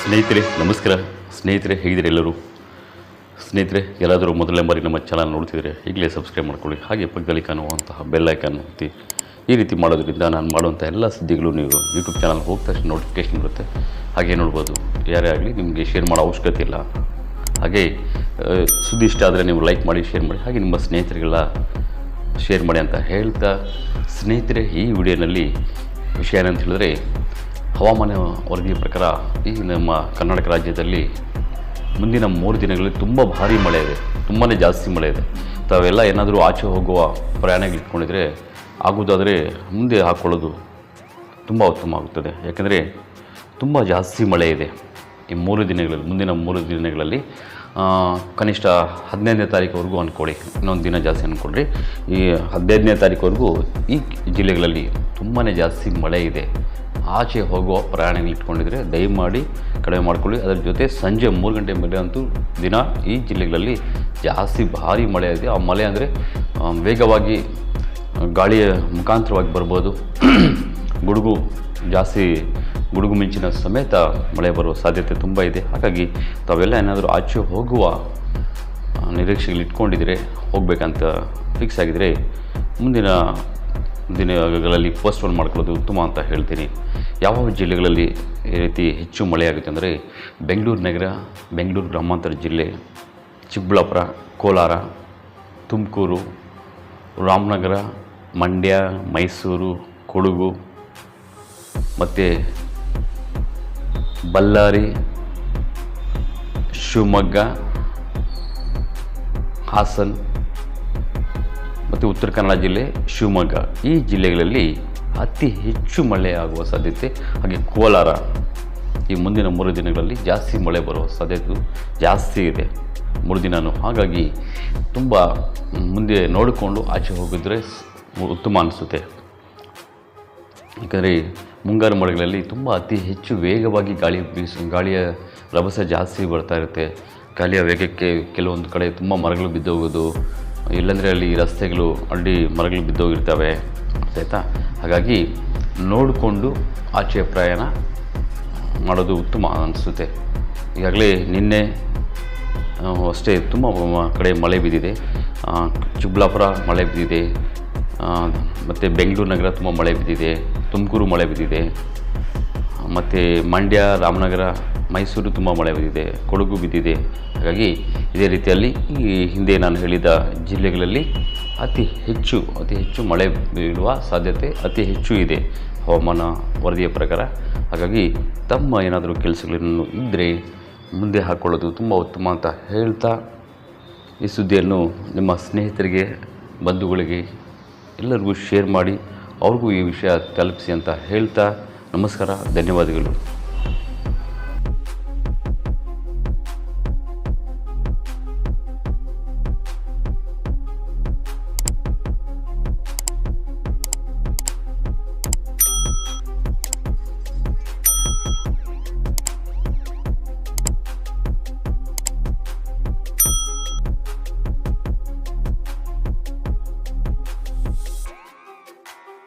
ಸ್ನೇಹಿತರೆ ನಮಸ್ಕಾರ. ಸ್ನೇಹಿತರೆ ಹೇಗಿದ್ದೀರಿ ಎಲ್ಲರೂ? ಸ್ನೇಹಿತರೆ ಯಾರಾದರೂ ಮೊದಲನೇ ಬಾರಿ ನಮ್ಮ ಚಾನಲ್ ನೋಡ್ತಿದ್ರೆ ಈಗಲೇ ಸಬ್ಸ್ಕ್ರೈಬ್ ಮಾಡ್ಕೊಳ್ಳಿ. ಹಾಗೆ ಪಕ್ಕದಲ್ಲಿ ಕಾಣುವಂತಹ ಬೆಲ್ ಐಕಾನ್ ಒತ್ತಿ. ಈ ರೀತಿ ಮಾಡೋದ್ರಿಂದ ನಾನು ಮಾಡುವಂಥ ಎಲ್ಲ ಸುದ್ದಿಗಳು ನೀವು ಯೂಟ್ಯೂಬ್ ಚಾನಲ್ ಹೋದ ತಕ್ಷಣ ನೋಟಿಫಿಕೇಷನ್ ಬರುತ್ತೆ. ಹಾಗೆ ನೋಡ್ಬೋದು. ಯಾರೇ ಆಗಲಿ ನಿಮಗೆ ಶೇರ್ ಮಾಡೋ ಅವಶ್ಯಕತೆ ಇಲ್ಲ. ಹಾಗೆ ಸುದ್ದಿ ಇಷ್ಟ ಆದರೆ ನೀವು ಲೈಕ್ ಮಾಡಿ, ಶೇರ್ ಮಾಡಿ, ಹಾಗೆ ನಿಮ್ಮ ಸ್ನೇಹಿತರಿಗೆಲ್ಲ ಶೇರ್ ಮಾಡಿ ಅಂತ ಹೇಳ್ತಾ, ಸ್ನೇಹಿತರೆ ಈ ವಿಡಿಯೋನಲ್ಲಿ ವಿಷಯ ಏನಂತ ಹೇಳಿದ್ರೆ, ಹವಾಮಾನ ವರದಿಯ ಪ್ರಕಾರ ಈ ನಮ್ಮ ಕರ್ನಾಟಕ ರಾಜ್ಯದಲ್ಲಿ ಮುಂದಿನ 3 ದಿನಗಳಲ್ಲಿ ತುಂಬ ಭಾರಿ ಮಳೆ ಇದೆ, ತುಂಬಾ ಜಾಸ್ತಿ ಮಳೆ ಇದೆ. ತಾವೆಲ್ಲ ಏನಾದರೂ ಆಚೆ ಹೋಗುವ ಪ್ರಯಾಣಗಳು ಇಟ್ಕೊಂಡಿದ್ರೆ ಆಗೋದಾದರೆ ಮುಂದೆ ಹಾಕ್ಕೊಳ್ಳೋದು ತುಂಬ ಉತ್ತಮ ಆಗುತ್ತದೆ. ಯಾಕೆಂದರೆ ತುಂಬ ಜಾಸ್ತಿ ಮಳೆ ಇದೆ ಈ 3 ದಿನಗಳಲ್ಲಿ. ಮುಂದಿನ 3 ದಿನಗಳಲ್ಲಿ ಕನಿಷ್ಠ 15ನೇ ತಾರೀಕುವರೆಗೂ ಅಂದ್ಕೊಳ್ಳಿ, ಇನ್ನೊಂದು ದಿನ ಜಾಸ್ತಿ ಅಂದ್ಕೊಳ್ರಿ. ಈ 15ನೇ ತಾರೀಕುವರೆಗೂ ಈ ಜಿಲ್ಲೆಗಳಲ್ಲಿ ತುಂಬಾ ಜಾಸ್ತಿ ಮಳೆ ಇದೆ. ಆಚೆ ಹೋಗುವ ಪ್ರಯಾಣಗಳು ಇಟ್ಕೊಂಡಿದ್ರೆ ದಯಮಾಡಿ ಕಡಿಮೆ ಮಾಡಿಕೊಳ್ಳಿ. ಅದರ ಜೊತೆ ಸಂಜೆ 3 ಗಂಟೆ ಮೇಲೆ ಅಂತೂ ದಿನ ಈ ಜಿಲ್ಲೆಗಳಲ್ಲಿ ಜಾಸ್ತಿ ಭಾರಿ ಮಳೆ ಇದೆ. ಆ ಮಳೆ ಅಂದರೆ ವೇಗವಾಗಿ ಗಾಳಿಯ ಮುಖಾಂತರವಾಗಿ ಬರ್ಬೋದು. ಗುಡುಗು ಮಿಂಚಿನ ಸಮೇತ ಮಳೆ ಬರುವ ಸಾಧ್ಯತೆ ತುಂಬ ಇದೆ. ಹಾಗಾಗಿ ತಾವೆಲ್ಲ ಏನಾದರೂ ಆಚೆ ಹೋಗುವ ನಿರೀಕ್ಷೆಗಳು ಇಟ್ಕೊಂಡಿದ್ರೆ, ಹೋಗಬೇಕಂತ ಫಿಕ್ಸ್ ಆಗಿದರೆ ಮುಂದಿನ ದಿನಗಳಲ್ಲಿ ಪೋಸ್ಟ್ಪೋನ್ ಮಾಡ್ಕೊಳ್ಳೋದು ಉತ್ತಮ ಅಂತ ಹೇಳ್ತೀನಿ. ಯಾವ ಜಿಲ್ಲೆಗಳಲ್ಲಿ ಈ ರೀತಿ ಹೆಚ್ಚು ಮಳೆಯಾಗುತ್ತೆ ಅಂದರೆ ಬೆಂಗಳೂರು ನಗರ, ಬೆಂಗಳೂರು ಗ್ರಾಮಾಂತರ ಜಿಲ್ಲೆ, ಚಿಕ್ಕಬಳ್ಳಾಪುರ, ಕೋಲಾರ, ತುಮಕೂರು, ರಾಮನಗರ, ಮಂಡ್ಯ, ಮೈಸೂರು, ಕೊಡಗು, ಮತ್ತು ಬಳ್ಳಾರಿ, ಶಿವಮೊಗ್ಗ, ಹಾಸನ ಮತ್ತು ಉತ್ತರ ಕನ್ನಡ ಜಿಲ್ಲೆ, ಶಿವಮೊಗ್ಗ, ಈ ಜಿಲ್ಲೆಗಳಲ್ಲಿ ಅತಿ ಹೆಚ್ಚು ಮಳೆ ಆಗುವ ಸಾಧ್ಯತೆ. ಹಾಗೆ ಕೋಲಾರ ಈ ಮುಂದಿನ 3 ದಿನಗಳಲ್ಲಿ ಜಾಸ್ತಿ ಮಳೆ ಬರುವ ಸಾಧ್ಯತೆ ಜಾಸ್ತಿ ಇದೆ 3 ದಿನವೂ. ಹಾಗಾಗಿ ತುಂಬ ಮುಂದೆ ನೋಡಿಕೊಂಡು ಆಚೆ ಹೋಗಿದ್ರೆ ಉತ್ತಮ ಅನಿಸುತ್ತೆ. ಯಾಕಂದರೆ ಮುಂಗಾರು ಮಳೆಗಳಲ್ಲಿ ತುಂಬ ಅತಿ ಹೆಚ್ಚು ವೇಗವಾಗಿ ಗಾಳಿಯ ರಭಸ ಜಾಸ್ತಿ ಬರ್ತಾ ಇರುತ್ತೆ. ಗಾಳಿಯ ವೇಗಕ್ಕೆ ಕೆಲವೊಂದು ಕಡೆ ತುಂಬ ಮರಗಳು ಬಿದ್ದೋಗೋದು, ಇಲ್ಲಾಂದರೆ ಅಲ್ಲಿ ರಸ್ತೆಗಳು ಅಡ್ಡಿ ಮರಗಳು ಬಿದ್ದೋಗಿರ್ತವೆ, ಆಯಿತಾ? ಹಾಗಾಗಿ ನೋಡಿಕೊಂಡು ಆಚೆ ಪ್ರಯಾಣ ಮಾಡೋದು ಉತ್ತಮ ಅನಿಸುತ್ತೆ. ಈಗಾಗಲೇ ನಿನ್ನೆ ಅಷ್ಟೇ ತುಂಬ ಕಡೆ ಮಳೆ ಬಿದ್ದಿದೆ. ಚಿಕ್ಕಬಳ್ಳಾಪುರ ಮಳೆ ಬಿದ್ದಿದೆ, ಮತ್ತು ಬೆಂಗಳೂರು ನಗರ ತುಂಬ ಮಳೆ ಬಿದ್ದಿದೆ, ತುಮಕೂರು ಮಳೆ ಬಿದ್ದಿದೆ, ಮತ್ತು ಮಂಡ್ಯ, ರಾಮನಗರ, ಮೈಸೂರು ತುಂಬ ಮಳೆ ಬಿದ್ದಿದೆ, ಕೊಡಗು ಬಿದ್ದಿದೆ. ಹಾಗಾಗಿ ಇದೇ ರೀತಿಯಲ್ಲಿ ಈ ಹಿಂದೆ ನಾನು ಹೇಳಿದ ಜಿಲ್ಲೆಗಳಲ್ಲಿ ಅತಿ ಹೆಚ್ಚು ಮಳೆ ಬೀಳುವ ಸಾಧ್ಯತೆ ಅತಿ ಹೆಚ್ಚು ಇದೆ ಹವಾಮಾನ ವರದಿಯ ಪ್ರಕಾರ. ಹಾಗಾಗಿ ತಮ್ಮ ಏನಾದರೂ ಕೆಲಸಗಳನ್ನು ಇದ್ದರೆ ಮುಂದೆ ಹಾಕ್ಕೊಳ್ಳೋದು ತುಂಬ ಉತ್ತಮ ಅಂತ ಹೇಳ್ತಾ, ಈ ಸುದ್ದಿಯನ್ನು ನಿಮ್ಮ ಸ್ನೇಹಿತರಿಗೆ, ಬಂಧುಗಳಿಗೆ ಎಲ್ಲರಿಗೂ ಶೇರ್ ಮಾಡಿ, ಅವ್ರಿಗೂ ಈ ವಿಷಯ ತಲುಪಿಸಿ ಅಂತ ಹೇಳ್ತಾ, ನಮಸ್ಕಾರ, ಧನ್ಯವಾದಗಳು.